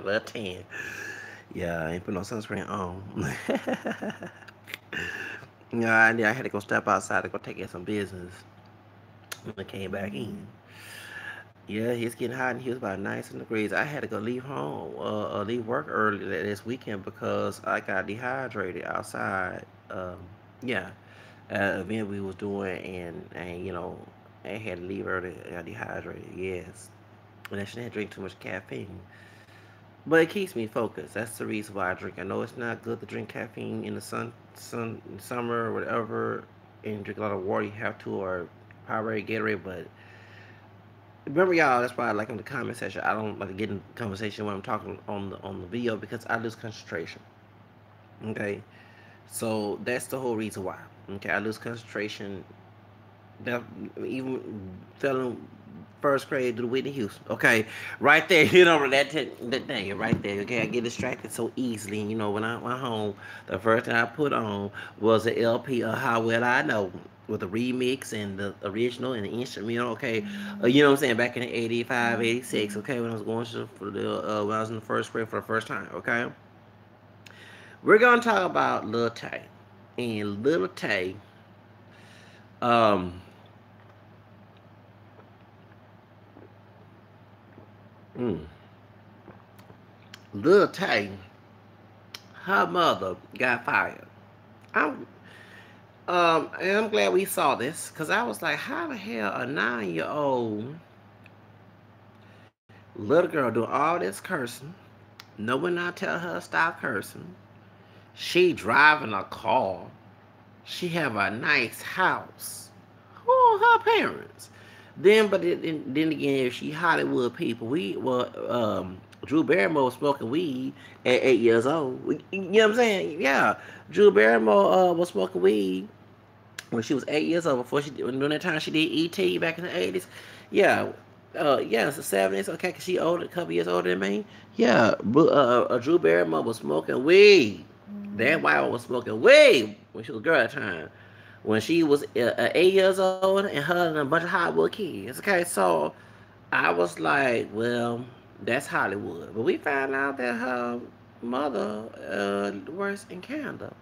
Little tan. Yeah, I ain't put no sunscreen on. Yeah, I had to go step outside to go take care of some business when I came back in. Yeah, it's getting hot and he was about 19 degrees. I had to go leave home, leave work early this weekend because I got dehydrated outside. Yeah, event we was doing and I had to leave early. I got dehydrated. Yes, and I shouldn't drink too much caffeine, but it keeps me focused. That's the reason why I drink. I know it's not good to drink caffeine in the summer or whatever, and drink a lot of water. You have to or Powerade, Gatorade, but remember, y'all. That's why I like in the comment section. I don't like to get in conversation when I'm talking on the video because I lose concentration. Okay, so that's the whole reason why. Okay, I lose concentration. That even telling first grade to the Whitney Houston. Okay, right there, that thing right there. Okay, I get distracted so easily. When I went home, the first thing I put on was an LP of How Well I Know with the remix and the original and the instrumental. Okay, you know what I'm saying? Back in the 85, 86. Okay, when I was going to for the when I was in the first grade for the first time. Okay, we're gonna talk about Lil Tay and Lil Tay. Um. Mm, Lil Tay, her mother got fired. I'm and I'm glad we saw this because I was like, how the hell a 9-year-old little girl doing all this cursing? No one not tell her to stop cursing. She driving a car. She have a nice house. Who are her parents? Then again, if she Hollywood people, Drew Barrymore was smoking weed at 8 years old. You know what I'm saying? Yeah, Drew Barrymore was smoking weed when she was 8 years old. Before during that time she did E.T. back in the 80s. Yeah, yeah, it's the 70s. Okay, cause she older, a couple years older than me. Yeah, but Drew Barrymore was smoking weed. That white was smoking weed when she was a girl at the time. When she was 8 years old, and her and a bunch of Hollywood kids. Okay, so I was like, well, that's Hollywood. But we found out that her mother works in Canada,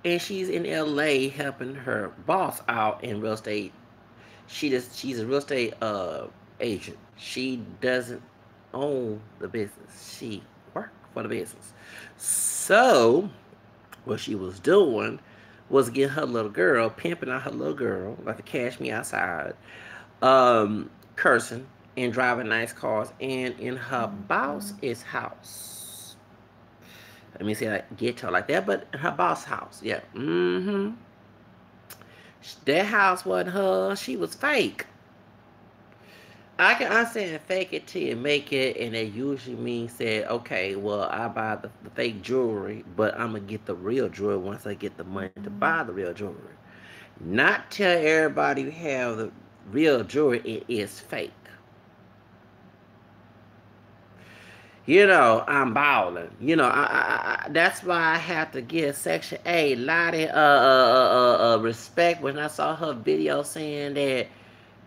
and she's in LA helping her boss out in real estate. She's a real estate agent. She doesn't own the business. She worked for the business. So what she was doing was getting her little girl, pimping out her little girl, like to cash me outside, cursing and driving nice cars, and in her boss's house. Let me see, I get to her like that, but her boss house, yeah. That house wasn't her. She was fake. I can understand fake it till you make it, and that usually means that okay, well I buy the fake jewelry, but I'm gonna get the real jewelry once I get the money to buy the real jewelry. Not tell everybody you have the real jewelry it is fake. I'm balling. That's why I have to give Section A a lot of respect when I saw her video saying that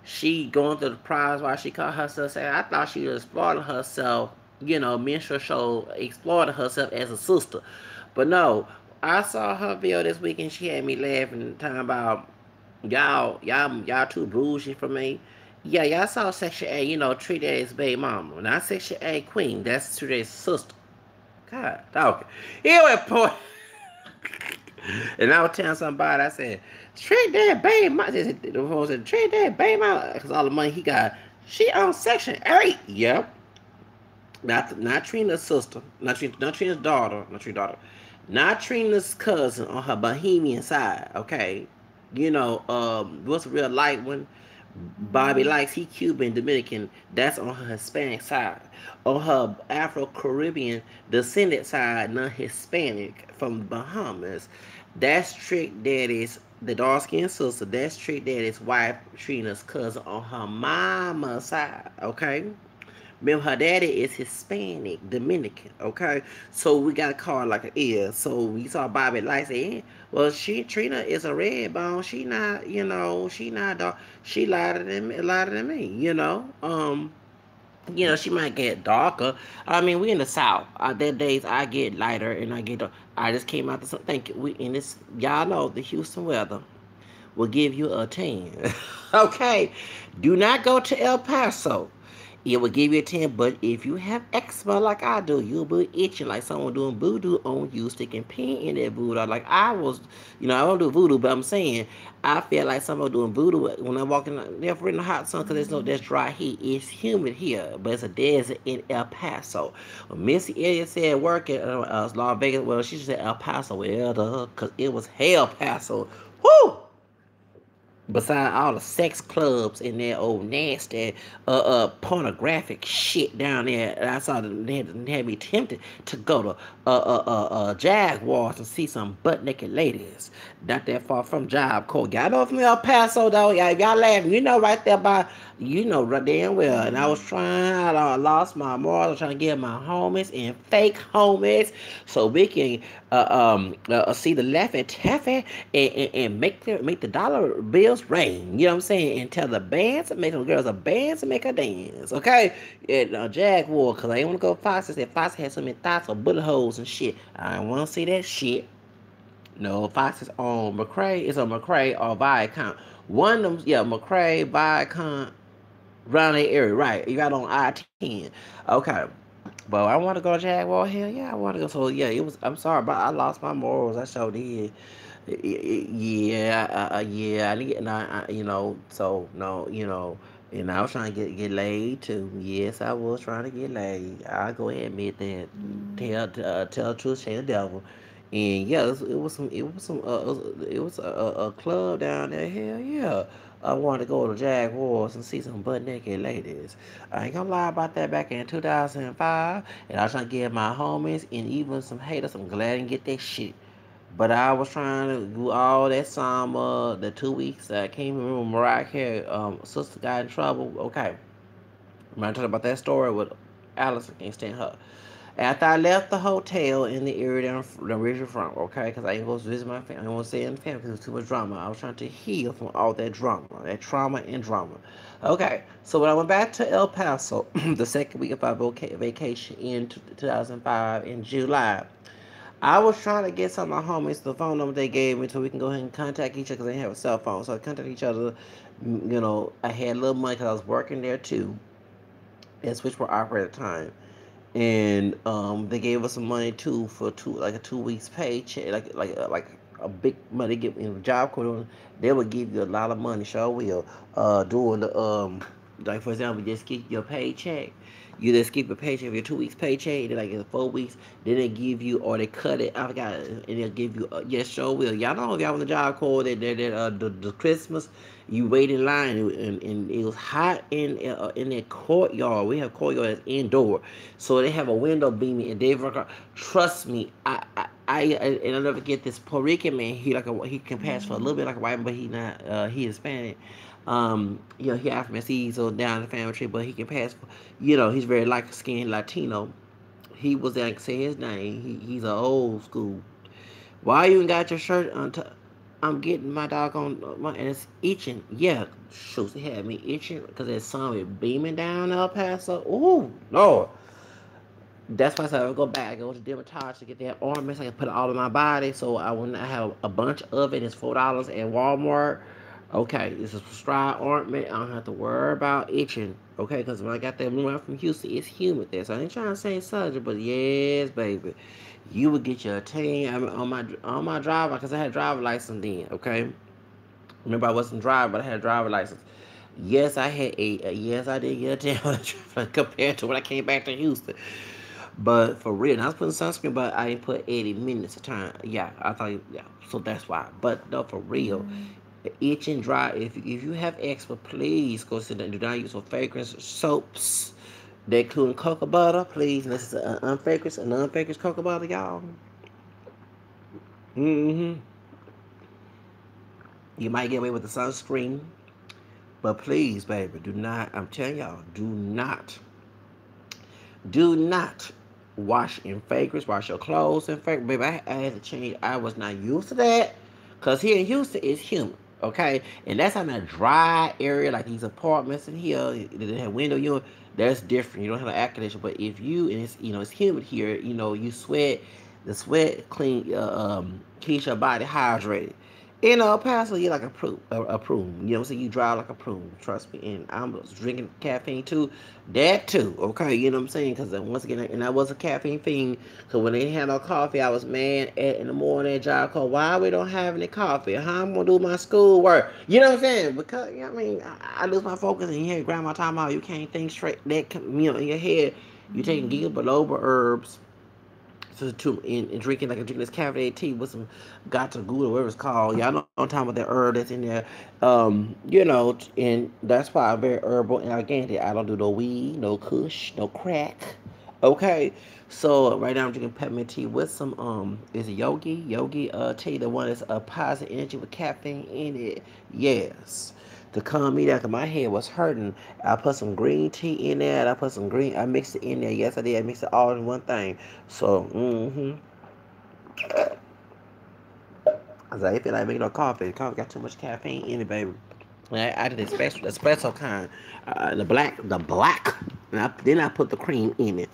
she going through the prize while she called herself saying I thought she was exploiting herself, minstrel show exploiting herself as a sister. But no, I saw her video this weekend, she had me laughing, talking about y'all too bougie for me. Yeah, y'all saw Section A, treat that as baby mama. Not Section A queen, that's treat as sister. God, dog. Anyway, point. And I was telling somebody, I said, treat that baby mama. The said, treat that baby mama. Because all the money he got, she on Section 8. Yep. Not Trina's sister. Not Trina's daughter. Not Trina's daughter. Not Trina's cousin on her Bohemian side, okay? What's a real light one? Bobby likes he Cuban Dominican. That's on her Hispanic side. On her Afro Caribbean descendant side, non Hispanic from the Bahamas. That's Trick Daddy's the dark skinned sister. That's Trick Daddy's wife, Trina's cousin on her mama side. Okay. Remember, her daddy is Hispanic, Dominican, okay? So we got to call it like it is. So we saw Bobby Light say, well, Trina is a red bone. She not, she not dark. She lighter than me, She might get darker. I mean, we in the South. There days I get lighter and I get dark. I just came out to some. Thank you. We in this. Y'all know the Houston weather will give you a 10. Okay, do not go to El Paso. It will give you a 10, but if you have eczema like I do, you'll be itching like someone doing voodoo on you, sticking pin in that voodoo. Like I was, I don't do voodoo, but I'm saying I feel like someone doing voodoo when I walk in in the hot sun because there's dry heat. It's humid here, but it's a desert in El Paso. Missy Elliott said work at Las Vegas. Well, she said El Paso, well, because it was hell Paso. Whoo! Beside all the sex clubs and that old nasty pornographic shit down there, I saw that they had me tempted to go to Jaguars and see some butt naked ladies. Not that far from Job Corps. Y'all know from El Paso though. Y'all laughing. Right there by, right damn well. And I was trying. I lost my morals. I was trying to get my homies and fake homies so we can see the Laffy Taffy and make the dollar bills rain. You know what I'm saying? And tell the bands and make them girls a bands and make her dance. Okay? And Jaguar, because I ain't want to go to Fox. I said Fox had so many thoughts of bullet holes and shit. I don't want to see that shit. No, Fox is on McCray. It's on McCray or Viacom. One of them, yeah, McCray, Viacom, around that area, right? You got on I-10. Okay. But I want to go to Jaguar. Hell yeah, I want to go. So yeah, it was. I'm sorry, but I lost my morals. I sure did. Yeah. I need, So no, and I was trying to get laid too. Yes, I was trying to get laid. I'll go ahead and admit that. Tell the truth, shame the devil. And yeah, it was a club down there. Hell yeah. I wanted to go to Jaguars and see some butt naked ladies. I ain't gonna lie about that back in 2005. And I was trying to get my homies and even some haters. I'm glad I didn't get that shit. But I was trying to do all that summer, the 2 weeks. I can't even remember Mariah Carey, sister got in trouble. Okay. I'm going to talk about that story with Allison. Can't stand her. After I left the hotel in the area that I'm originally from, okay, because I ain't going to visit my family. I didn't want to stay in the family because it was too much drama. I was trying to heal from all that drama, that trauma and drama. Okay, so when I went back to El Paso, the second week of our vacation in 2005 in July, I was trying to get some of my homies the phone number they gave me so we can go ahead and contact each other because they didn't have a cell phone. So I contacted each other. I had a little money because I was working there too. And switch were operator at the time. And they gave us some money too for like a 2 weeks paycheck, like a big money give in the job corps. They would give you a lot of money. Sure will. Doing the like for example, just keep your paycheck. You just keep a paycheck of your 2 weeks paycheck. Then like in 4 weeks, then they give you or they cut it. I forgot, and they'll give you. Yes, sure will. Y'all know if y'all on the job corps that the Christmas. You wait in line, and it was hot in that courtyard. We have courtyard that's indoor, so they have a window beaming. And Dave, trust me, and I'll never forget this Puerto Rican man. He can pass for a little bit like a white man, but he not he Hispanic. He African, he's so down the family tree, but he can pass for. He's very light skinned Latino. He was there. I can say his name. He's an old school. Why you ain't got your shirt on? I'm getting my dog on and it's itching. Yeah, shoot, it had me itching because that sun was beaming down El Paso. Ooh, Lord. That's why I said I would go back. I go to dermatologist to get that ointment so I can put it all on my body. So I when I have a bunch of it, it's $4 at Walmart. Okay, this is prescribed ointment. I don't have to worry about itching. Okay, because when I got that move out from Houston, it's humid there. So I ain't trying to say surgery, but yes, baby, you would get your tan on my driver because I had a driver license then. Okay, remember I wasn't driving, but I had a driver license. Yes, I had yes, I did get a tan compared to when I came back to Houston. But for real, I was putting sunscreen, but I didn't put 80 minutes of time. Yeah, I thought, yeah, so that's why. But no, for real, itch and dry. If you have eczema, please go sit down. Do not use for fragrance soaps. They include cocoa butter, please. And this is an unfragrance cocoa butter, y'all. You might get away with the sunscreen, but please, baby, do not. I'm telling y'all, do not wash in fragrance. Wash your clothes in fragrance, baby. I had to change. I was not used to that, cause here in Houston it's humid. Okay, and that's in a dry area like these apartments in here that have window unit. That's different. You don't have an air conditioner, but if you and it's it's humid here, you sweat. The sweat keeps your body hydrated. Personally, you're like a prune. You know what I'm saying? You dry like a prune. Trust me. And I'm drinking caffeine too. That too. Okay, you know what I'm saying? Because once again, and I was a caffeine fiend. So when they didn't have no coffee, I was mad in the morning at job called, why we don't have any coffee? How I'm gonna do my school work? You know what I'm saying? Because I lose my focus and you hear grandma talking about you can't think straight. That in your head, you taking gigabiloba herbs and drinking drinking this caffeinated tea with some gata gouda, whatever it's called. Y'all know I'm talking about that herb that's in there. And that's why I'm very herbal and organic. I don't do no weed, no kush, no crack. Okay. So right now I'm drinking peppermint tea with some is it yogi tea, the one that's a positive energy with caffeine in it. Yes, to calm me down because my head was hurting. I put some green tea in there. And I mixed it in there. Yes, I did. I mixed it all in one thing. So, I was like, I feel like making no coffee. The coffee got too much caffeine in it, baby. And I did espresso kind, the black. And then I put the cream in it.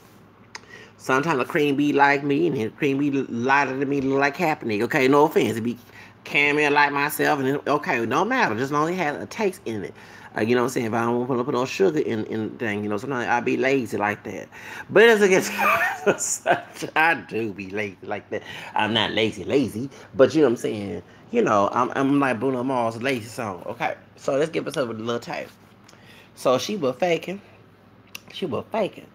Sometimes the cream be like me, and the cream be lighter than me, like happening. Okay, no offense. It be caramel like myself, and okay, no matter. Just as long as it has a taste in it. You know what I'm saying? If I don't want to put no sugar in thing, sometimes I be lazy like that. But as it gets, I do be lazy like that. I'm not lazy, but you know what I'm saying? I'm like Bruno Mars' lazy song. Okay, so let's give us up with a little tape. So she was faking. She was faking.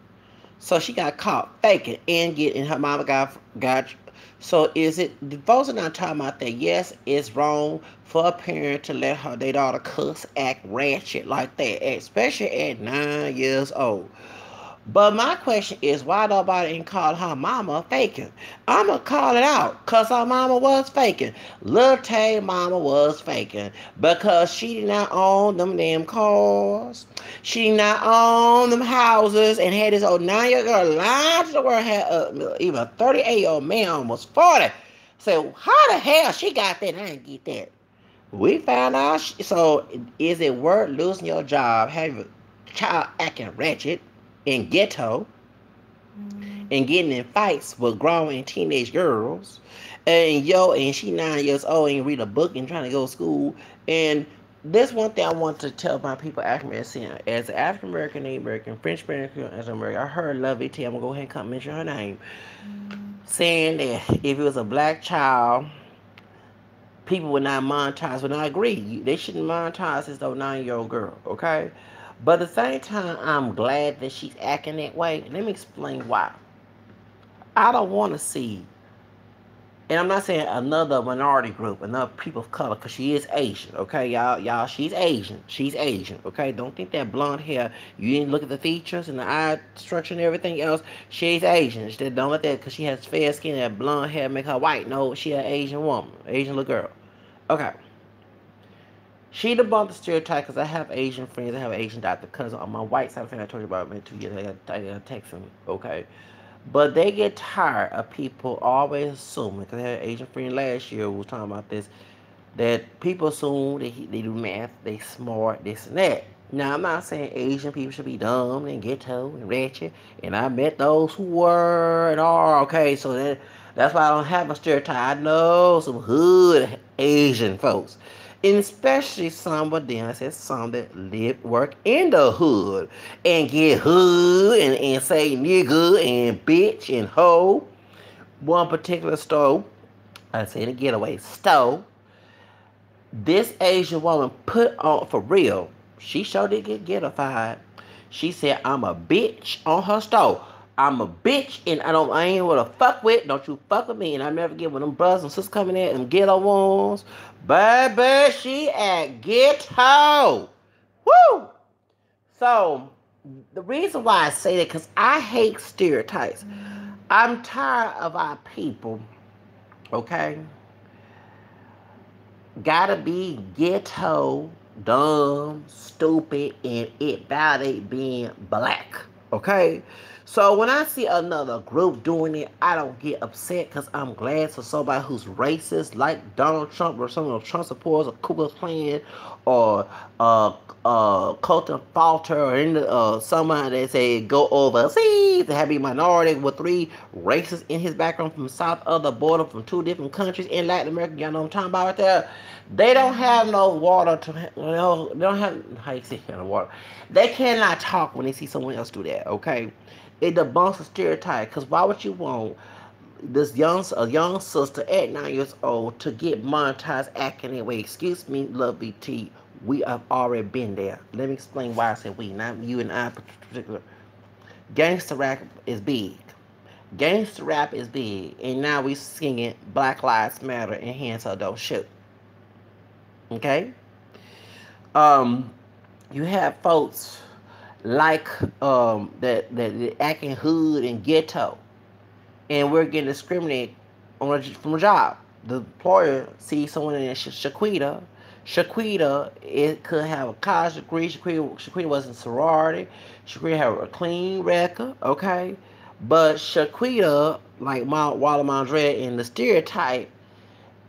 So she got caught faking and getting her mama got. So is it the folks are not talking about that? Yes, it's wrong for a parent to let their daughter cuss, act ratchet like that, especially at 9 years old. But my question is, why nobody ain't call her mama faking? I'ma call it out, cause her mama was faking. Lil Tay mama was faking because she did not own them damn cars. She did not own them houses and had this old 9 year girl lying to the world, had even a 38-year-old man, almost 40. So how the hell she got that? I didn't get that. We found out. So is it worth losing your job, having a child acting ratchet and ghetto and getting in fights with grown and teenage girls, and she 9 years old and read a book and trying to go to school. And this one thing I want to tell my people African American, as an African American, Native American, French American, as an American, I heard Lovey T. I'm gonna go ahead and come mention her name, saying that if it was a black child, people would not monetize. But I agree, they shouldn't monetize this though 9 year old girl. Okay, but at the same time, I'm glad that she's acting that way. Let me explain why. I don't want to see, and I'm not saying another minority group, another people of color, because she is Asian, okay, y'all, she's Asian, okay. Don't think that blonde hair. You didn't look at the features and the eye structure and everything else. She's Asian. Don't let that because she has fair skin, that blonde hair make her white. No, she an Asian woman, Asian little girl. Okay. She debunked the stereotype because I have Asian friends. I have an Asian doctor cousin on my white side of the family. I told you about it 2 years. I got text him. Okay. But they get tired of people always assuming, because I had an Asian friend last year who was talking about this, that people assume that they do math, they smart, this and that. Now, I'm not saying Asian people should be dumb and ghetto and ratchet, and I met those who were and are, okay, so that's why I don't have a stereotype. I know some hood Asian folks, and especially some of them, I said some that work in the hood and get hood and say nigga and bitch and hoe. One particular store, I said a getaway store, this Asian woman put on for real. She sure did get ghettofied. She said, I'm a bitch on her store. I'm a bitch and I ain't what to fuck with. Don't you fuck with me. And I never get with them brothers and sisters coming in and ghetto ones. Baby, she at ghetto. Woo! So the reason why I say that, because I hate stereotypes. I'm tired of our people, okay? Gotta be ghetto, dumb, stupid, and it validate being black. Okay? So when I see another group doing it, I don't get upset because I'm glad for somebody who's racist, like Donald Trump or some of the Trump supporters, or Ku Klux Klan, or Colton Falter, or somebody that say go overseas to have a minority with 3 races in his background from south of the border from 2 different countries in Latin America. Y'all know what I'm talking about right there. They don't have no water to, well, they don't have, how you say, kind of water. They cannot talk when they see someone else do that, okay? It debunks a stereotype, because why would you want a young sister at 9 years old to get monetized acting that way? Excuse me, love BT. We have already been there. Let me explain why I said we, not you and I in particular. Gangster rap is big. Gangster rap is big, and now we singing Black Lives Matter and hands up don't shoot. Okay? Um, you have folks like that acting hood and ghetto, and we're getting discriminated from a job. The employer sees someone in Shaquita. Shaquita, it could have a college degree. Shaquita was in sorority. Shaquita had a clean record, okay? But Shaquita, like Walla Mondre in the stereotype,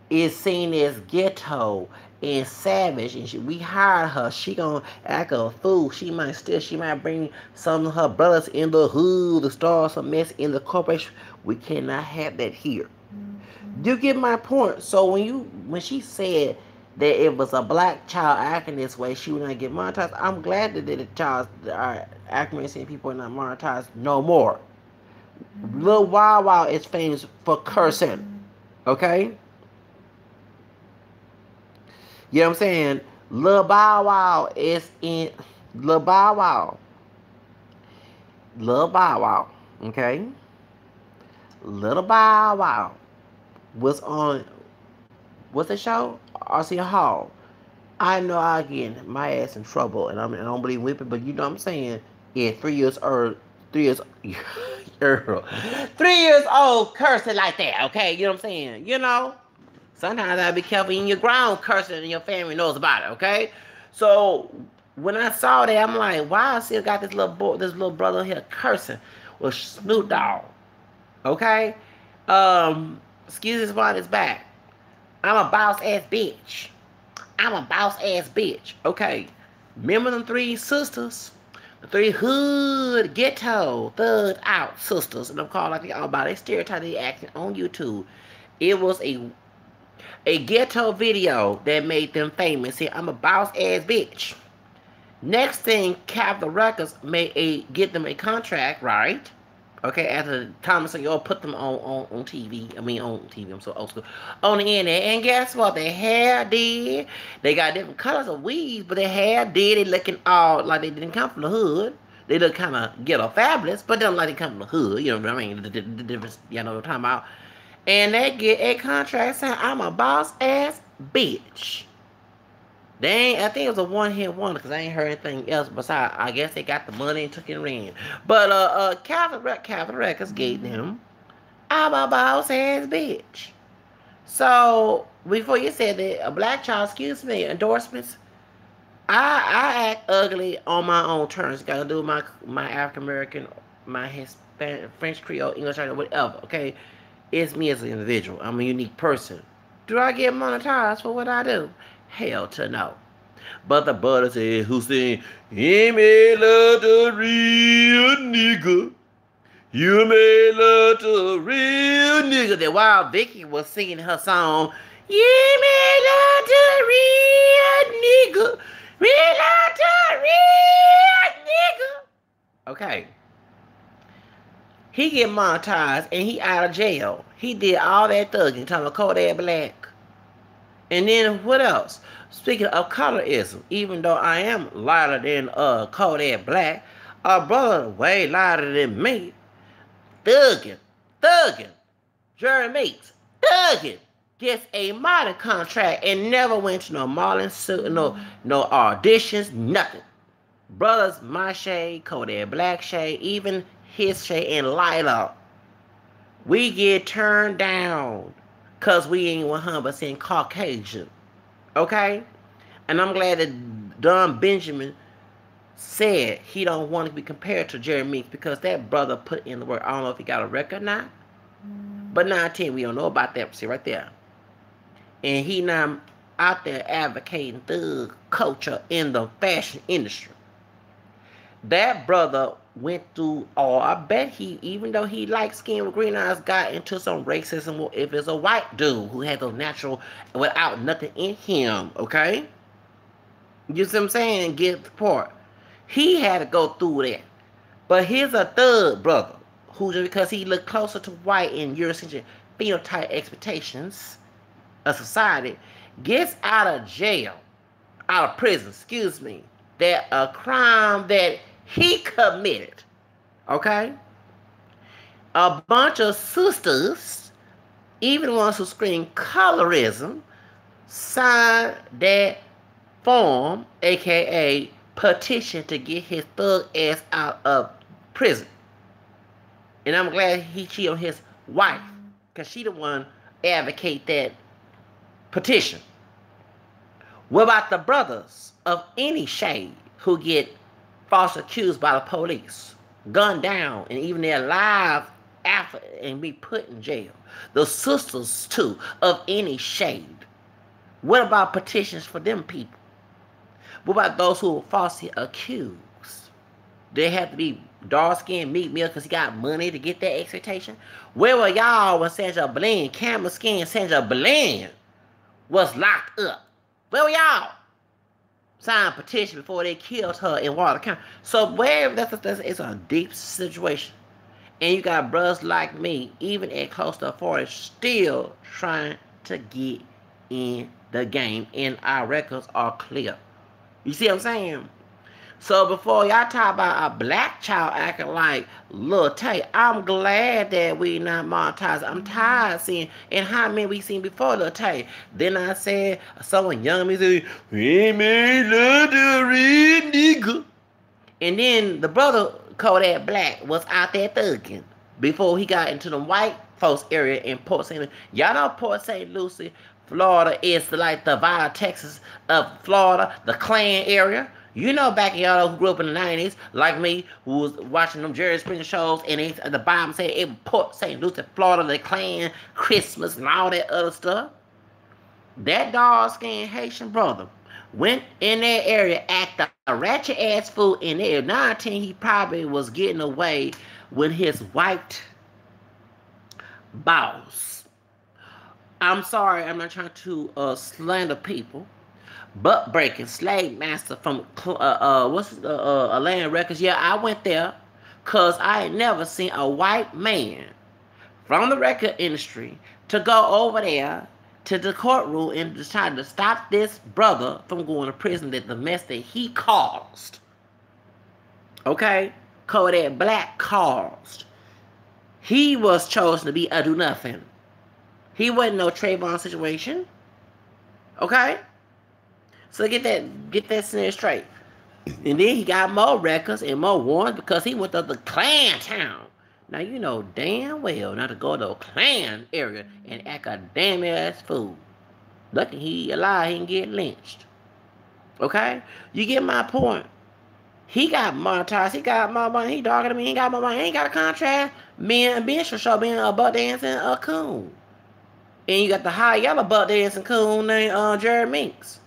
is seen as ghetto and savage, and we hired her. She gonna act a fool. She might bring some of her brothers in the hood to start some mess in the corporation. We cannot have that here. You get my point? So when she said that it was a black child acting this way, she would not get monetized. I'm glad that the child are acting people are not monetized no more. Lil Wild Wild is famous for cursing. Okay? You know what I'm saying? Lil Bow Wow is in Lil Bow Wow. Lil Bow Wow. Okay? Little Bow Wow was on what's the show? RC Hall. I know I get my ass in trouble and I don't believe whipping, but you know what I'm saying? Yeah, 3 years old 3 years old cursing like that, okay? You know what I'm saying? You know? Sometimes I be careful in your ground cursing and your family knows about it, okay? So when I saw that, I'm like, why I still got this little brother here cursing with Snoop Dogg, okay? Excuse his his back. I'm a boss ass bitch. I'm a boss ass bitch. Okay. Remember them 3 sisters? The 3 hood ghetto thug out sisters, and I'm called like they all about. They stereotype they acting on YouTube. It was a ghetto video that made them famous. See, I'm a boss ass bitch. Next thing, Capitol Records get them a contract, right? Okay, after Thomas and y'all put them on TV. I mean, on TV. I'm so old school. On the internet. And guess what? Their hair did. They got different colors of weeds, but their hair did. They looking all like they didn't come from the hood. They look kind of ghetto fabulous, but they don't like they come from the hood. You know what I mean? The difference, you know what I'm talking about? And they get a contract saying, I'm a boss ass bitch. I think it was a one-hit wonder because I ain't heard anything else besides, I guess they got the money and took it and ran. But Calvin Records gave them, I'm a boss ass bitch. So, before you said that, a black child, excuse me, endorsements, I act ugly on my own terms. Got to do my African American, my Hispanic, French Creole, English, whatever, okay? It's me as an individual. I'm a unique person. Do I get monetized for what I do? Hell to no. But the brother said, who said, he may love the real nigga. You may love the real nigga. That while Vicky was singing her song, you may love the real nigga. We love the real nigga. Okay. He get monetized and he out of jail. He did all that thugging, talking about Kodak Black. And then what else? Speaking of colorism, even though I am lighter than Kodak Black, a brother way lighter than me, thugging, Jerry Meeks, thugging, gets a modern contract and never went to no modeling suit, no auditions, nothing. Brothers, my shade, Kodak Black shade, even his shade and lighter, we get turned down because we ain't 100% Caucasian. Okay? And I'm glad that Don Benjamin said he don't want to be compared to Jerry Meeks because that brother put in the work. I don't know if he got a record or not. But 9-10, we don't know about that. See right there. And he now out there advocating thug culture in the fashion industry. That brother went through all. I bet he, even though he liked skin with green eyes, got into some racism if it's a white dude who had those natural, without nothing in him, okay? You see what I'm saying? Get the part. He had to go through that. But here's a thug brother who, just because he looked closer to white in Eurocentric phenotype expectations of society, gets out of jail, out of prison, excuse me, that a crime that he committed, okay? A bunch of sisters, even ones who scream colorism, signed that form, aka petition, to get his thug ass out of prison. And I'm glad he cheated on his wife, because she the one advocate that petition. What about the brothers of any shade who get false accused by the police, gunned down, and even they're alive after and be put in jail? The sisters too of any shade. What about petitions for them people? What about those who were falsely accused? They have to be dark-skinned, meat meal because he got money to get that expectation? Where were y'all when Sandra Bland, camera skin Sandra Bland, was locked up? Where were y'all? Signed a petition before they killed her in Water County. So where it's a deep situation. And you got brothers like me, even at close to 40, still trying to get in the game. And our records are clear. You see what I'm saying? So before y'all talk about a black child acting like Lil Tay, I'm glad that we not monetized. I'm tired of seeing, and how many we seen before Lil Tay. Then I said, someone young me said, we may love the red nigga. And then the brother Kodak Black was out there thugging before he got into the white folks area in Port St. Lucie. Y'all know Port St. Lucie, Florida is like the Nevada, Texas of Florida, the Klan area. You know, back in y'all who grew up in the 90s, like me, who was watching them Jerry Springer shows, and they, at the bottom said it was Port St. Lucie, Florida, the Klan, Christmas, and all that other stuff. That dark-skinned Haitian brother went in that area, acted a ratchet ass fool in there. 19, he probably was getting away with his white boss. I'm sorry, I'm not trying to slander people. Butt breaking slave master from Atlanta Records. Yeah, I went there because I had never seen a white man from the record industry to go over there to the courtroom and decide to stop this brother from going to prison, that the mess that he caused. Okay? Kodak Black caused. He was chosen to be a do nothing. He wasn't no Trayvon situation. Okay? So get that scenario straight. And then he got more records and more warrants because he went to the Klan town. Now you know damn well not to go to a Klan area and act a damn ass fool. Lucky he alive, he didn't get lynched. Okay? You get my point. He got monetized, he got more money, he darker than me, he got more money, he ain't got a contract. Me and Ben should show being a butt dancing a coon. And you got the high yellow butt dancing coon named Jerry Minks.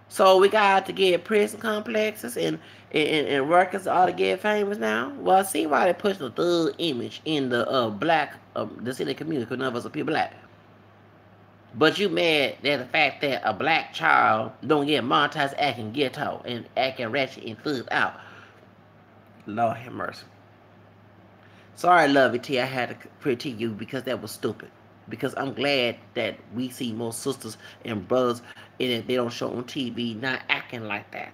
So we got to get prison complexes and workers ought to get famous now. Well, I see why they push the thug image in the black, the city community, because none of us are pure black. But you mad at the fact that a black child don't get monetized acting ghetto and acting ratchet and thugged out. Lord have mercy. Sorry, Lovey T, I had to critique you because that was stupid. Because I'm glad that we see more sisters and brothers and that they don't show on TV not acting like that.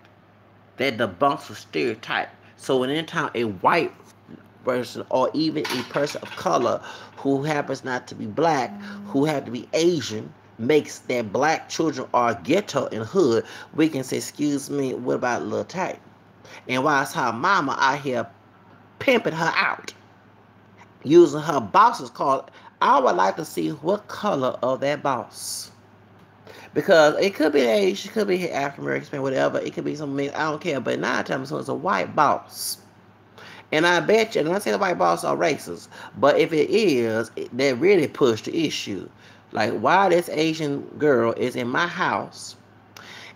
That debunks a stereotype. So anytime a white person or even a person of color who happens not to be black, who happens to be Asian, makes that black children are ghetto and hood, we can say, excuse me, what about Lil Tay? And whilst her mama out here pimping her out, using her boss's card, I would like to see what color of that boss. Because it could be age, it could be African American, whatever. It could be something, I don't care. But 9 times it's a white boss. And I bet you, and I'm not saying the white boss are racist, but if it is, they really push the issue. Like, why this Asian girl is in my house,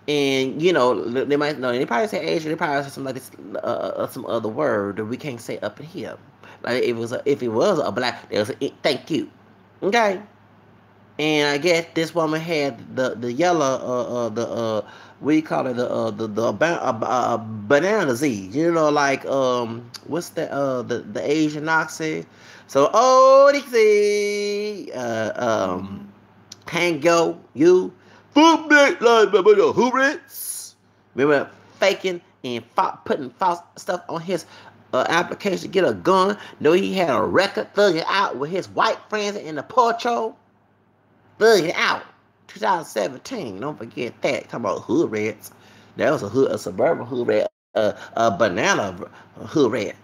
and they might know, they probably say Asian, they probably say some like this, some other word that we can't say up in here. Like if it was a black, there was a thank you, okay. And I guess this woman had the yellow we call it banana disease. Like what's the Asian Nazi? So Dixie, hang go you, food like who Ritz. Remember faking and putting false stuff on his application to get a gun. No, he had a record thugging out with his white friends in the porcho. Thugging out. 2017. Don't forget that. Talking about hood rats. That was a suburban hood rat, a banana hood rat.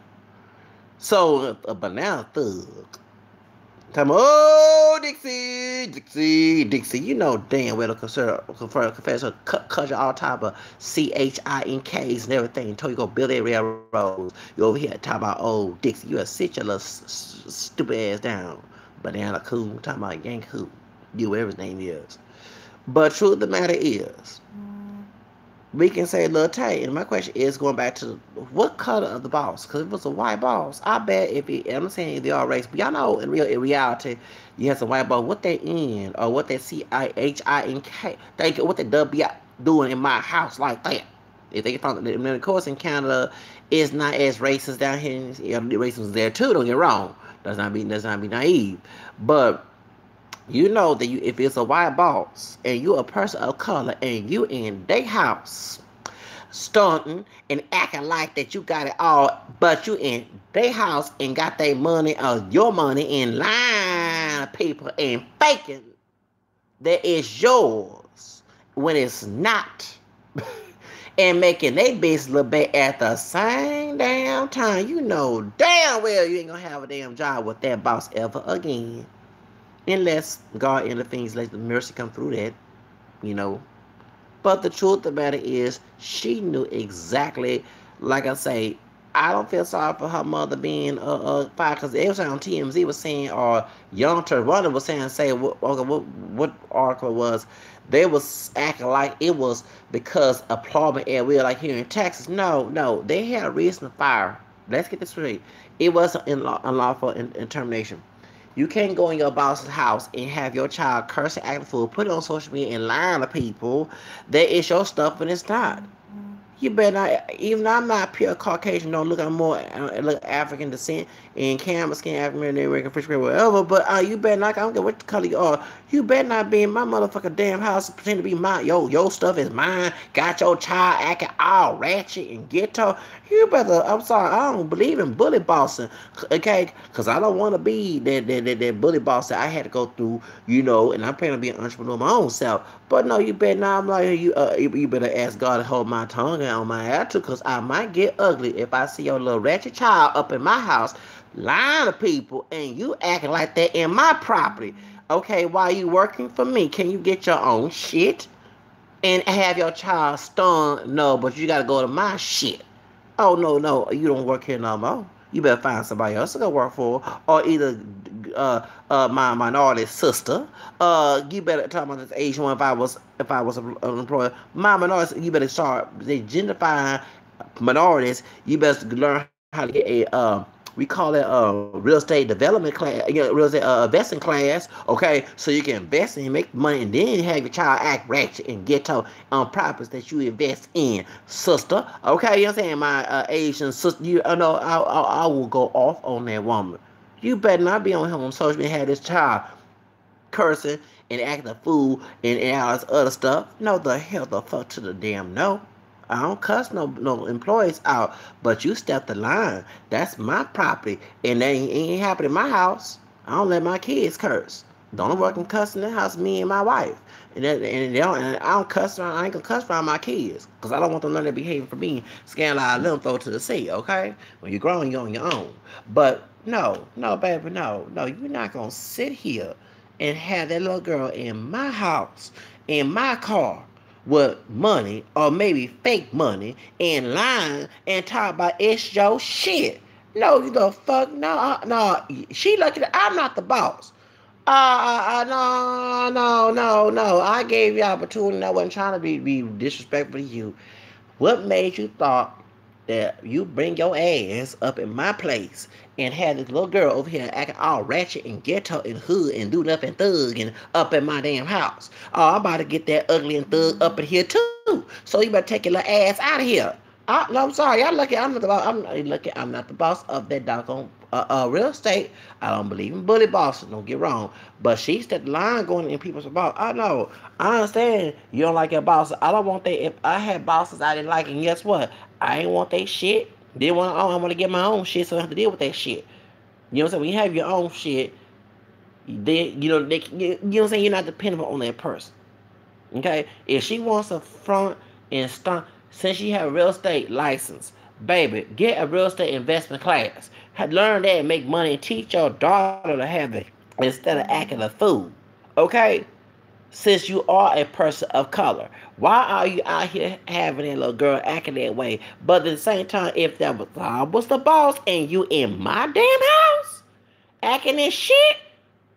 So a banana thug. Talking about, Dixie. You know damn well the confessor cut all type of CHINKs and everything. Told you go build that railroad. You over here talking about, Dixie, you sit your little stupid ass down. Banana cool. Talking about yank who. You, whatever his name is. But truth of the matter is, we can say Lil Tay, and my question is going back to what color of the boss? Because if it was a white boss, I bet I'm saying if they all race, but y'all know in reality, you have some white boss, what they in, or what they CIHINK, what they W doing in my house like that. If they found it, of course in Canada, it's not as racist down here. Racism there too, don't get wrong. Let's not be naive. But you know that if it's a white boss and you a person of color and you in their house stunting and acting like that you got it all, but you in their house and got their money or your money in line of people and faking that it's yours when it's not. And making their business look bad at the same damn time. You know damn well you ain't gonna have a damn job with that boss ever again. Unless God intervenes, let the mercy come through that, But the truth of the matter is, she knew exactly, like I say, I don't feel sorry for her mother being fired, because it was on TMZ was saying, or Young Turk, one of them was saying, what article was, they was acting like it was because employment at will, like here in Texas. No, they had a reason to fire. Let's get this straight. It wasn't unlawful termination. You can't go in your boss's house and have your child curse and act a fool, put it on social media and lie to people that it's your stuff and it's not. You better not, even though I'm not pure Caucasian, don't look, I'm more African descent and camera skin, African American, fish, whatever, but you better not, I don't care what color you are, you better not be in my motherfucking damn house and pretend to be mine. Your stuff is mine, got your child acting all ratchet and ghetto. You better, I'm sorry, I don't believe in bully bossing, okay, because I don't want to be that bully boss that I had to go through, and I'm planning to be an entrepreneur my own self. But no, you better not, I'm like, you better ask God to hold my tongue on my attitude, because I might get ugly if I see your little ratchet child up in my house lying to people and you acting like that in my property. Okay, while you working for me, can you get your own shit and have your child stunned? No, but you gotta go to my shit. Oh, no, you don't work here no more. You better find somebody else to go work for, or either my minority sister. You better talk about this Asian one. If I was an employer, my minority, you better start gentrifying minorities. You better learn how to get we call it real estate development class, real estate investing class, okay? So you can invest and make money, and then have your child act ratchet and ghetto on properties that you invest in, sister. Okay, you know what I'm saying? My Asian sister, I will go off on that woman. You better not be on him on social media and have this child cursing and acting a fool and all this other stuff. No, the hell the fuck to the damn no. I don't cuss no employees out, but you stepped the line. That's my property, and that ain't happening in my house. I don't let my kids curse. Don't work and cuss in the house, me and my wife. And I don't cuss around. I ain't gonna cuss around my kids, because I don't want them learning behavior from me. Scandalize them, throw to the sea. Okay, when you're grown, you're on your own. But no, baby, no, you're not gonna sit here and have that little girl in my house in my car with money or maybe fake money and lying and talk about it's your shit. No, you the fuck no. She lucky that I'm not the boss. No. I gave you opportunity. I wasn't trying to be disrespectful to you. What made you thought that you bring your ass up in my place and have this little girl over here acting all ratchet and ghetto and hood and do nothing thug and up in my damn house? Oh, I'm about to get that ugly and thug up in here too. So you better take your little ass out of here. No, I'm sorry. Y'all lucky. I'm not the boss. I'm not the boss of that doggone real estate. I don't believe in bully bosses. Don't get wrong. But she's that line going in people's boss. I know. I understand you don't like your boss. I don't want that. If I had bosses I didn't like, and guess what? I ain't want that shit. Didn't want. I want to get my own shit, so I have to deal with that shit. You know what I'm saying? When you have your own shit, then you know what I'm saying. You're not dependable on that person. Okay, if she wants to front and stunt, since she have a real estate license, baby, get a real estate investment class. Learn that and make money and teach your daughter to have it instead of acting a fool. Okay, since you are a person of color, why are you out here having that little girl acting that way? But at the same time, if that was I was the boss and you in my damn house acting this shit,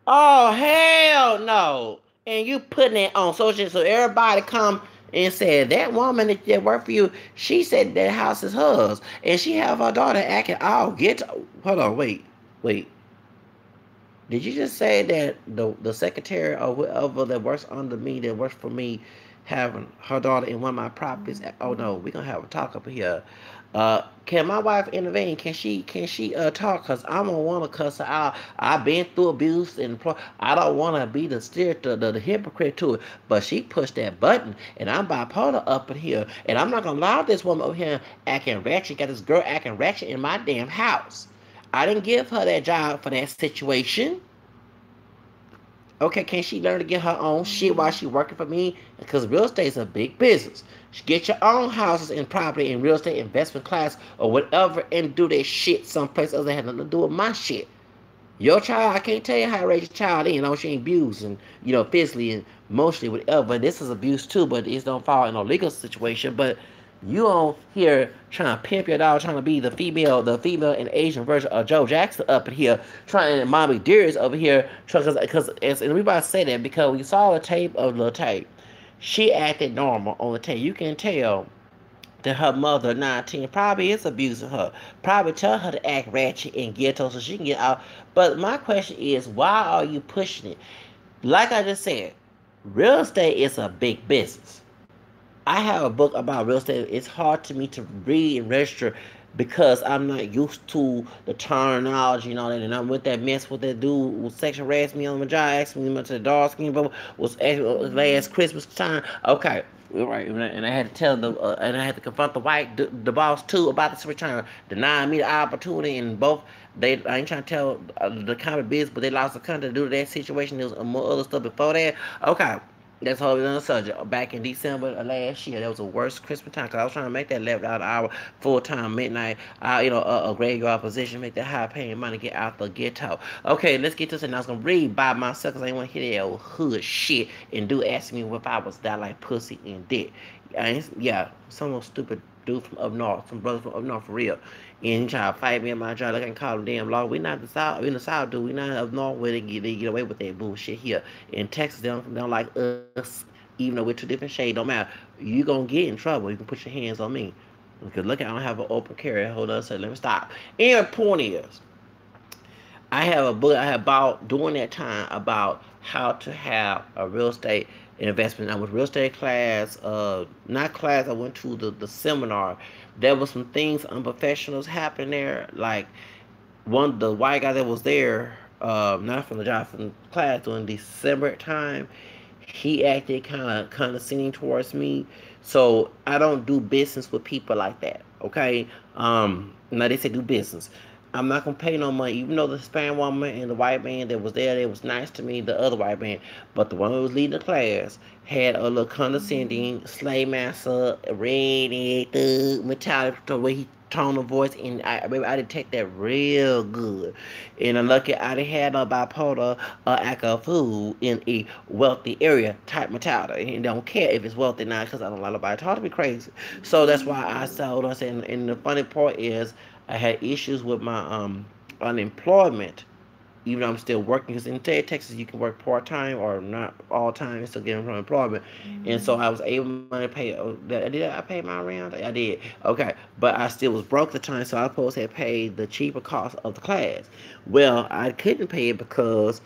oh hell no! And you putting it on social, so everybody come and said that woman that worked for you. She said that house is hers, and she have her daughter acting all get. Hold on, wait. Did you just say that the secretary or whoever that works under me that works for me having her daughter in one of my properties? Oh no, we gonna have a talk up here. Can my wife intervene? Can she talk? Cause I don't want to cuss her out. I've been through abuse and I don't want to be the hypocrite to it. But she pushed that button, and I'm bipolar up in here, and I'm not gonna allow this woman over here acting ratchet. Got this girl acting ratchet in my damn house. I didn't give her that job for that situation. Okay, can she learn to get her own shit while she working for me? Because real estate is a big business. Get your own houses and property in real estate investment class or whatever and do that shit someplace else that has nothing to do with my shit. Your child, I can't tell you how to raise your child in. She ain't abused and, physically and emotionally, whatever. But this is abuse too, but it don't fall in a legal situation. But you on here trying to pimp your dog, trying to be the female and Asian version of Joe Jackson up in here, trying to Mommy Dearest over here, because and we about to say that because we saw the tape of the tape. She acted normal on the tape. You can tell that her mother, 19, probably is abusing her. Probably tell her to act ratchet and ghetto so she can get out. But my question is, why are you pushing it? Like I just said, real estate is a big business. I have a book about real estate. It's hard to me to read and register because I'm not used to the terminology and all that. And I'm with that mess with that dude who sexual harassed me on my job, asked me to the dog skin, but was last Christmas time. Okay, right. And I had to tell and I had to confront the boss too about this return, denying me the opportunity, and both. I ain't trying to tell the common business, but they lost the country due to that situation. There was more other stuff before that. Okay. That's whole other subject. Back in December of last year, that was the worst Christmas time because I was trying to make that $11 hour full time midnight, a graveyard position, make that high paying money, get out the ghetto. Okay, let's get to this. And I was gonna read by myself because I didn't want to hear that old hood shit and do ask me if I was that like pussy and dick. Yeah, some stupid dude from up north, some brothers from up north for real. And he try to fight me in my job. Like I can call them damn law. We not the south. We in the south, dude. We not up north where they get away with that bullshit here. In Texas, they don't like us. Even though we're two different shades, don't matter. You gonna get in trouble. You can put your hands on me. Because look, I don't have an open carry. Hold on a second. Let me stop. And point is, I have a book I have bought during that time about how to have a real estate investment. I was real estate class, not class. I went to the seminar. There was some things unprofessionals happening there. Like the white guy that was there, not from the job, from class during December time. He acted kind of condescending towards me. So I don't do business with people like that. Okay. Now they say do business. I'm not gonna pay no money, even though the Hispanic woman and the white man that was there, they was nice to me, the other white man. But the one who was leading the class had a little condescending, slave master, red thug mentality the way he tone of voice, and I detect that real good. And I'm lucky I didn't have no bipolar act of food in a wealthy area type mentality. And don't care if it's wealthy now because I don't let nobody talk to me crazy. So that's why I told us. And the funny part is, I had issues with my unemployment, even though I'm still working. Because in Texas, you can work part time or not all time and still get unemployment. And so I was able to pay. Did I pay my rent? I did. Okay, but I still was broke at the time, so I supposed to have paid the cheaper cost of the class. Well, I couldn't pay it because,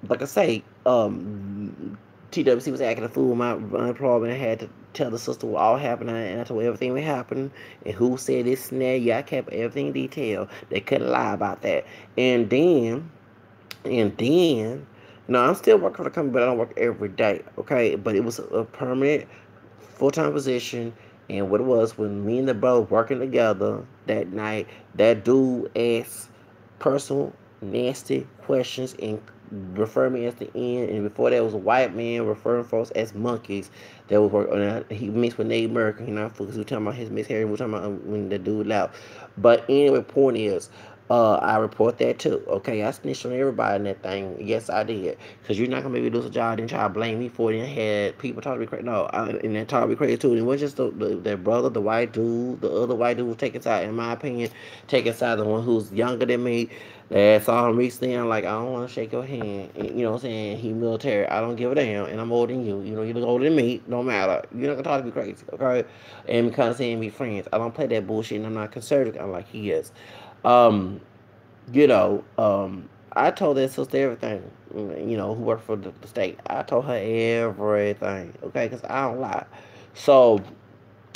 like I say, TWC was acting a fool with my unemployment. I had to tell the sister what all happened, and I told her everything that happened and who said this and that. Yeah, I kept everything detailed. They couldn't lie about that. And then, no, I'm still working for the company, but I don't work every day. Okay, but it was a permanent, full-time position. And what it was, when me and the brother working together that night, that dude asked personal, nasty questions and refer me as the end. And before that was a white man referring folks as monkeys that was working. He mixed with Native American, you know, because we were talking about his miscarriage. We were talking about when the dude left. But anyway, point is, I report that too. Okay, I snitched on everybody in that thing. Yes, I did. Because you're not gonna maybe lose a job and try to blame me for it. And had people talk to me crazy. No, and they talk to me crazy too. And it wasn't just their brother, the white dude, the other white dude was taking side. In my opinion, taking side the one who's younger than me. That saw him recently. I'm like, I don't want to shake your hand. And, you know what I'm saying? He military. I don't give a damn. And I'm older than you. You know, you look older than me. No matter. You're not gonna talk to me crazy, okay? And because saying be friends, I don't play that bullshit. And I'm not conservative. I'm like he is. Um, you know, I told that sister everything, you know, who worked for the state. I told her everything, okay, because I don't lie. So,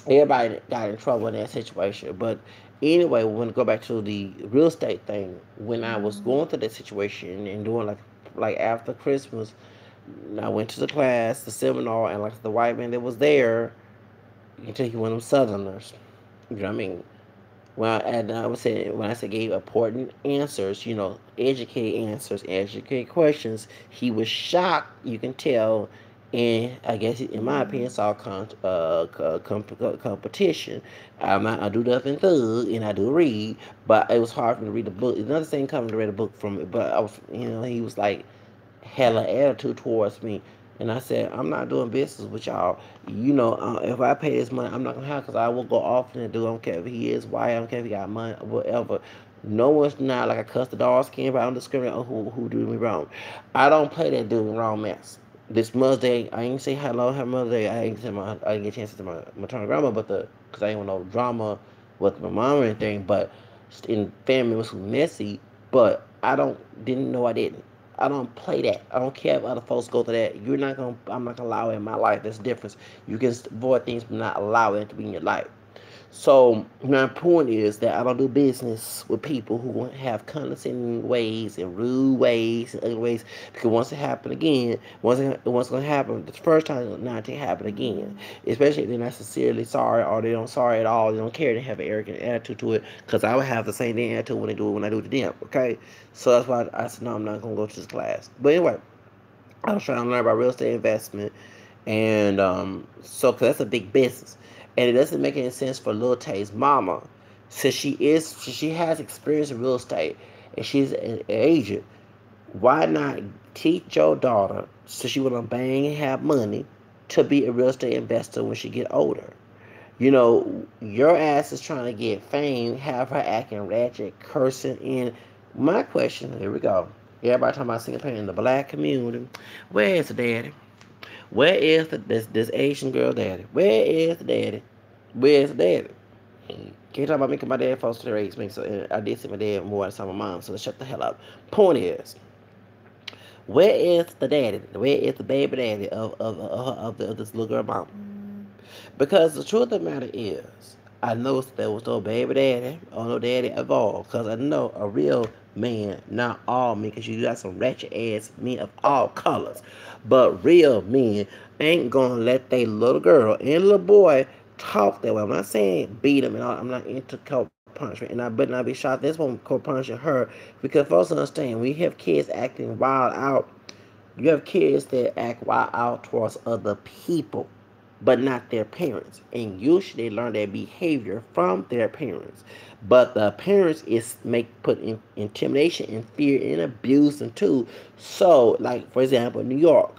everybody got in trouble in that situation. But anyway, we're going to go back to the real estate thing. When I was going through that situation and doing like after Christmas, I went to the class, the seminar, and like the white man that was there, you can take you one of them Southerners. You know what I mean? Well, and I would say when I say gave important answers, you know, educated answers, educated questions, he was shocked. You can tell, and I guess in my opinion, saw competition. I do nothing thug, and I do read, but it was hard for me to read the book. Another thing coming to read a book from it, but I was, you know, he was like hella attitude towards me. And I said, I'm not doing business with y'all. You know, if I pay this money, I'm not going to have because I will go off and do. I don't care if he is white. I don't care if he got money, whatever. No one's not like I cuss the dog skin, but I don't discriminate on who do me wrong. I don't play that dude wrong mess. This Mother's Day, I ain't say hello, happy Mother's Day. I didn't get a chance to my maternal grandma, but because I ain't want no drama with my mom or anything. But in family it was messy. But didn't know I didn't. I don't play that. I don't care if other folks go through that. I'm not gonna allow it in my life. There's a difference. You can avoid things, but not allow it to be in your life. So my point is that I don't do business with people who have condescending ways and rude ways and other ways. Because once it happen again, once gonna happen, the first time it's not to happen again. Especially if they're not sincerely sorry or they don't sorry at all. They don't care. They have an arrogant attitude to it. Because I would have the same attitude when I do it to them. Okay, so that's why I said no. I'm not gonna go to this class. But anyway, I was trying to learn about real estate investment, and so cause that's a big business, and it doesn't make any sense for Lil Tay's mama, since she has experience in real estate and she's an agent. Why not teach your daughter so she will bang and have money to be a real estate investor when she get older? You know, your ass is trying to get fame, have her acting ratchet, cursing in. My question, here we go. Everybody talking about single parent in the black community. Where is the daddy? Where is this Asian girl daddy? Where is the daddy? Where is the daddy? Can't talk about me because my dad foster raised me, so I did see my dad more than my mom, so let's shut the hell up. Point is, where is the daddy? Where is the baby daddy of this little girl mom? Because the truth of the matter is, I know there was no baby daddy or no daddy involved. Because I know a real man, not all men, because you got some ratchet ass men of all colors. But real men ain't gonna let their little girl and little boy talk that way. I'm not saying beat them and all. I'm not into cold punishment. And I better not be shocked. This one cold punishing her. Because folks understand, we have kids acting wild out. You have kids that act wild out towards other people. but not their parents. And usually they learn their behavior from their parents. But the parents is put in intimidation and fear and abuse them too. So, like for example, New York,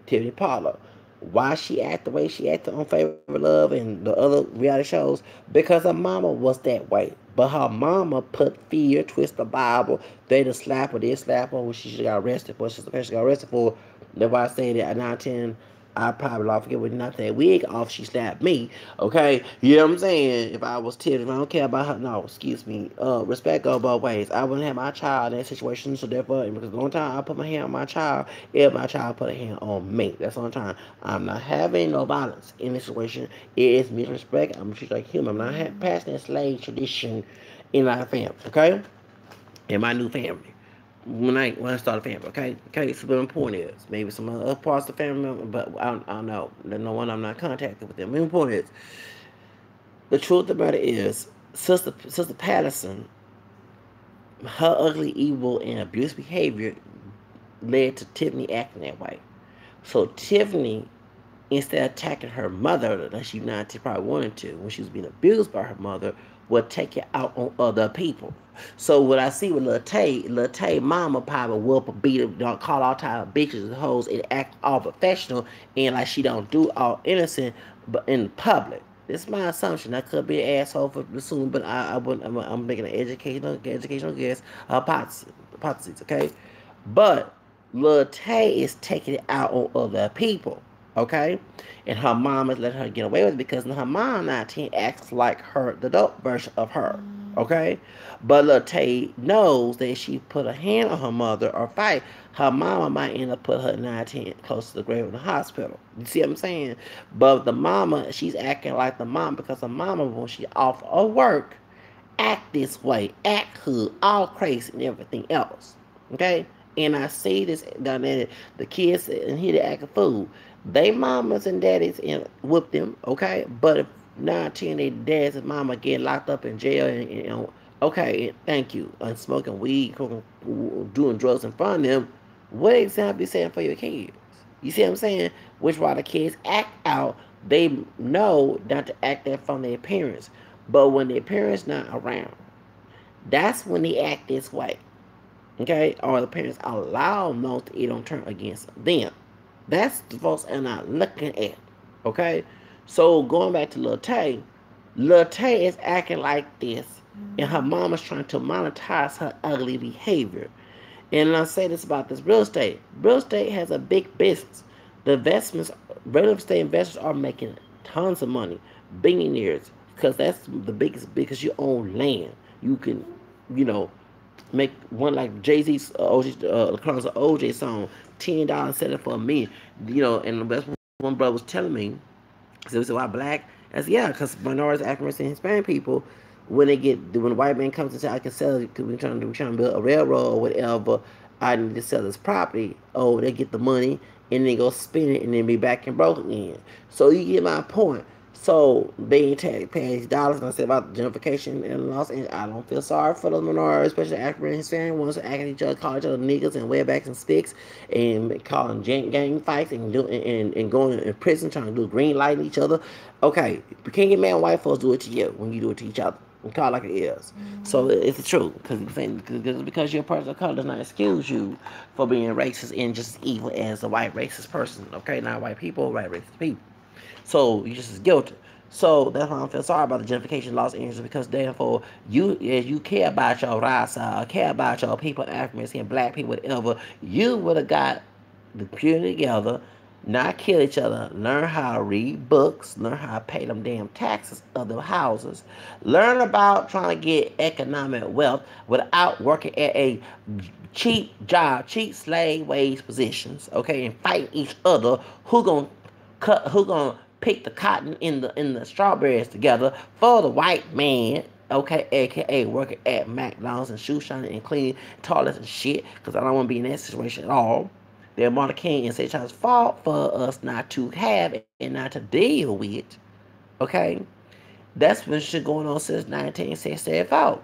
Tiffany Pollard. Why she act the way she acted on Favorite Love and the other reality shows? Because her mama was that way. But her mama put fear, twist the Bible. They just slap her, they slap her, which she got arrested for. She's the she got arrested for. That's why I say that at 9, I probably lost forget what not that wig off. She slapped me. Okay, you know what I'm saying? If I was Tiffany, if I don't care about her, no, excuse me. Respect go both ways. I wouldn't have my child in that situation, so therefore, because the only time I put my hand on my child, if my child put a hand on me, that's the only time. I'm not having no violence in this situation. It is mutual respect. I'm treated like human. I'm not passing that slave tradition in our family. Okay, in my new family when I start a family, okay. So what important is maybe some other parts of the family member, but I don't know. There's no one I'm not contacted with them. The important is the truth of the matter is Sister Patterson, her ugly, evil, and abuse behavior led to Tiffany acting that way. So Tiffany, instead of attacking her mother, that she not probably wanted to, when she was being abused by her mother, would take it out on other people. So what I see with Lil Tay mama probably whoop a beat her, don't call all type of bitches and hoes and act all professional and like she don't do all innocent, but in public. This is my assumption. I could be an asshole for assuming, but I wouldn't. I'm making an educational guess, hypothesis, okay? But Lil Tay is taking it out on other people, okay? And her mom is letting her get away with it because her mom 19 acts like her, the adult version of her, okay? But Lil Tay knows that if she put a hand on her mother or fight, her mama might end up put her 19 close to the grave in the hospital. You see what I'm saying? But the mama, she's acting like the mom because the mama, when she off of work, act this way, act hood, all crazy and everything else. Okay? And I see this down there, the kids and here they act a fool. They mamas and daddies and whoop them, okay? But if 19, they dads and mama get locked up in jail and okay, thank you. And smoking weed, doing drugs in front of them, what example you saying for your kids? You see what I'm saying? Which while the kids act out, they know not to act that from their parents. But when their parents not around, that's when they act this way. Okay? Or the parents allow those to eat on turn against them. That's the folks I'm not looking at. Okay? So going back to Lil Tay is acting like this. And her mama's trying to monetize her ugly behavior. And I say this about this real estate. Real estate has a big business. The investments, real estate investors are making tons of money, billionaires, because that's the biggest. Because you own land, you can, you know, make one like Jay Z's OJ song, $10 selling for $1 million. You know, and that's one brother was telling me. So we said, why black? I said, yeah, because minorities, Africans, and Hispanic people, when the white man comes and says, I can sell it because we're trying to build a railroad or whatever, I need to sell this property. Oh, they get the money and then go spend it and then be back and broke again. So you get my point. So they ain't paying these dollars. And I said about gentrification in Los Angeles, I don't feel sorry for the minorities, especially African and Hispanic ones who act at each other, call each other niggas and wearbacks and sticks, and calling gang fights and going in prison trying to do green light on each other. Okay, you can't get mad when white folks do it to you when you do it to each other. And call it like it is. So it's the truth. Because you're a person of color does not excuse you for being racist and just as evil as a white racist person. Okay, not white people, white racist people. So you're just as guilty. So that's why I feel sorry about the gentrification in Los Angeles because therefore you care about your raza, care about your people, Africans and black people, whatever, you would have got the community together, not kill each other, learn how to read books, learn how to pay them damn taxes of the houses, learn about trying to get economic wealth without working at a cheap job, cheap slave wage positions, okay, and fighting each other who gonna pick the cotton in the strawberries together for the white man, okay, aka working at McDonald's and shoe shining and cleaning toilets and shit, because I don't want to be in that situation at all. They're Martin King and say Child's fault for us not to have and not to deal with, okay? That's been shit going on since 1964.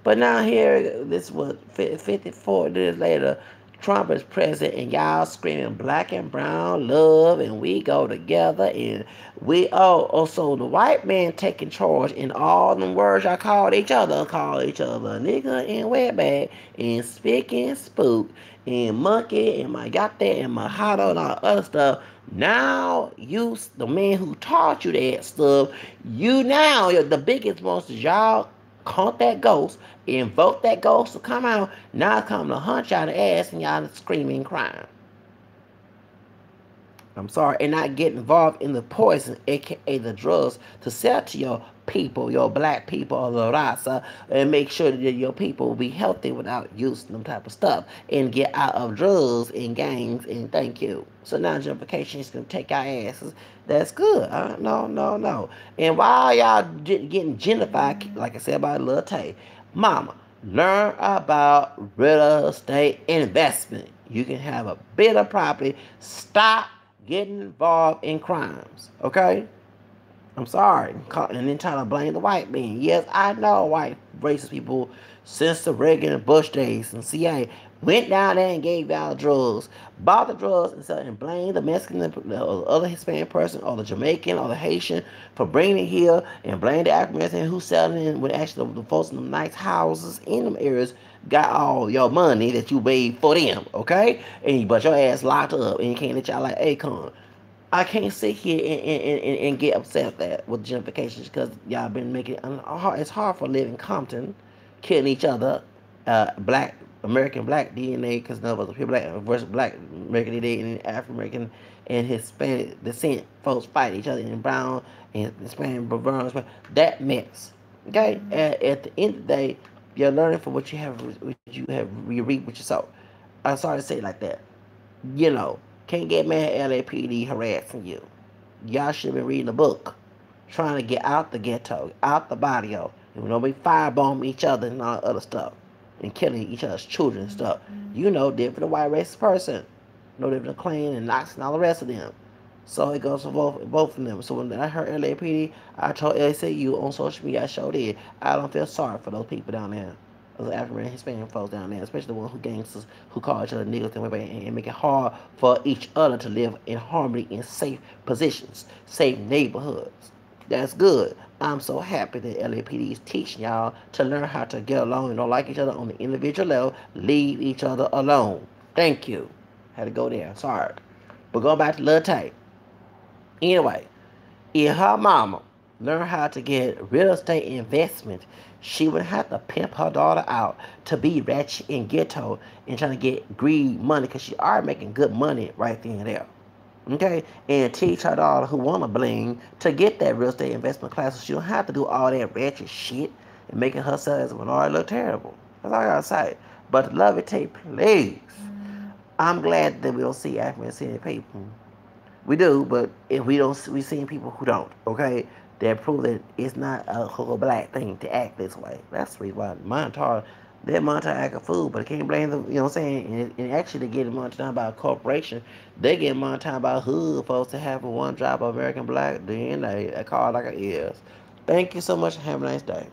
But now here, this was 54 years later, Trump is president and y'all screaming black and brown love and we go together and we also the white man taking charge in all them words y'all call each other nigga and wetback and spick and spook and monkey and my yacht and my hot and all other stuff. Now you the man who taught you that stuff, you now you're the biggest monsters y'all hunt that ghost, invoke that ghost to come out. Now it's coming to hunt y'all in the ass and y'all screaming crying. I'm sorry, and not get involved in the poison, aka the drugs, to sell to your people, your black people, or the rasa, and make sure that your people will be healthy without using them type of stuff, and get out of drugs and gangs, and thank you. So now gentrification is going to take our asses. That's good. No, no, no. And while y'all getting gentrified, like I said about Lil Tay, mama, learn about real estate investment. You can have a bit of property. Stop getting involved in crimes. Okay? I'm sorry. And then trying to blame the white man. Yes, I know white racist people since the Reagan and Bush days and CIA went down there and gave y'all drugs, bought the drugs and blamed the Mexican, the other Hispanic person, or the Jamaican, or the Haitian for bringing it here, and blamed the African American who's selling it when actually the folks in them nice houses in them areas got all your money that you paid for them, okay? But your ass locked up and you can't let y'all like Akon. I can't sit here and get upset at that with gentrification because y'all been making it it's hard for living Compton, killing each other, black American black DNA because none of us are pure black versus black American DNA and African American and Hispanic descent folks fight each other in brown and Hispanic brown. That mess. Okay, at the end of the day, you're learning from you reap what you sow. I'm sorry to say it like that. You know, can't get mad at LAPD harassing you. Y'all should be reading a book, trying to get out the ghetto, out the barrio, and nobody firebomb each other and all other stuff, and killing each other's children and stuff. You know, different than a white racist person, no different than Klan and Knox and all the rest of them. So it goes for both of them. So when I heard LAPD, I told LACU on social media, I showed it. I don't feel sorry for those people down there. Those African and Hispanic folks down there, especially the ones who gangsters who call each other niggas and make it hard for each other to live in harmony in safe positions, safe neighborhoods. That's good. I'm so happy that LAPD is teaching y'all to learn how to get along and don't like each other on the individual level. Leave each other alone. Thank you. Had to go there. Sorry. But going back to Lil Tay. Anyway, if her mama learned how to get real estate investment, she would have to pimp her daughter out to be ratchet and ghetto and trying to get greed money because she already making good money right then and there. Okay? And teach her daughter who want to bling to get that real estate investment class so she don't have to do all that ratchet shit and making herself as a minority look terrible. That's all I gotta say. But love it, take please. I'm glad that we don't see African people. We do, but if we don't, we see people who don't. Okay, that prove that it's not a whole black thing to act this way. That's the reason why Montar, they're Montar act a fool, but I can't blame them. You know what I'm saying? And actually, they get Montar by a corporation. They get Montar by hood folks to have a one drop of American black DNA. They call it like it is. Thank you so much and have a nice day.